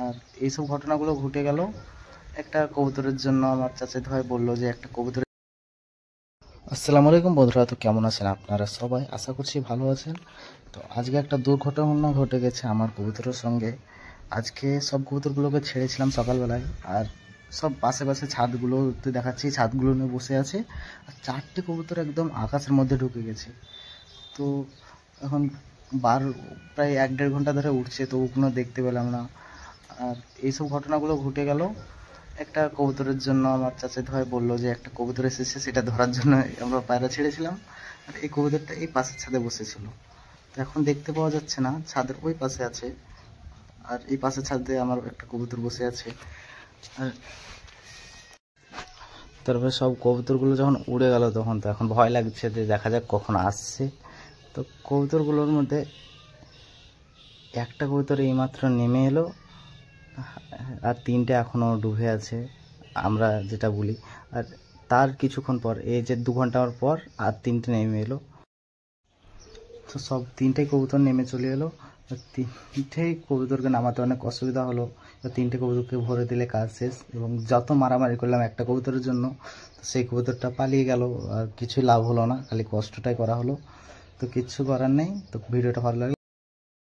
আর এইসব ঘটনাগুলো ঘটে গেল একটা কবুতরের জন্য। আমার চাচাতো ভাই বললো যে একটা কবুতর। আসসালামু আলাইকুম বন্ধুরা, তো কেমন আছেন আপনারা সবাই? আশা করছি ভালো আছেন। তো আজকে একটা দুর্ঘটনা ঘটে গেছে আমার কবুতরের সঙ্গে। আজকে সব কবুতরগুলোকে ছেড়েছিলাম সকালবেলায়, আর সব পাশে পাশে ছাদগুলোতে দেখাচ্ছি, ছাদগুলো নিয়ে বসে আছে। আর 4টে কবুতর একদম আকাশের মধ্যে ঢুকে গেছে। তো এখন প্রায় 1-1.5 ঘন্টা ধরে উঠছে, তো ওগুলো দেখতে পেলাম না। আর এইসব ঘটনাগুলো ঘটে গেল একটা কবুতরের জন্য। আমার চাচাতো ভাই বললো যে একটা কবুতর এসেছে, সেটা ধরার জন্য আমরা পায়রা ছেড়েছিলাম। আর এই কবুতরটা এই পাশের ছাদে বসেছিল, তো এখন দেখতে পাওয়া যাচ্ছে না, ছাদের ওই পাশে আছে। আর এই পাশের ছাদে আমার একটা কবুতর বসে আছে। আর তারপরে সব কবুতরগুলো যখন উড়ে গেল, তখন তো এখন ভয় লাগছে যে দেখা যাক কখন আসছে। তো কবুতরগুলোর মধ্যে একটা কবুতর এইমাত্র নেমে এলো, আর 3টে এখনও ডুবে আছে, আমরা যেটা বলি। আর তার কিছুক্ষণ পর, এই যে 2 ঘন্টা পর আর 3টে নেমে এলো। তো সব 3টেই কবুতর নেমে চলে এলো। 3টেই কবুতরকে নামাতে অনেক অসুবিধা হলো। 3টে কবুতরকে ভরে দিলে কাজ শেষ, এবং যত মারামারি করলাম একটা কবুতরের জন্য, সেই কবুতরটা পালিয়ে গেল। আর কিছুই লাভ হলো না, খালি কষ্টটাই করা হলো। তো কিচ্ছু করার নেই। তো ভিডিওটা ভালো লাগলে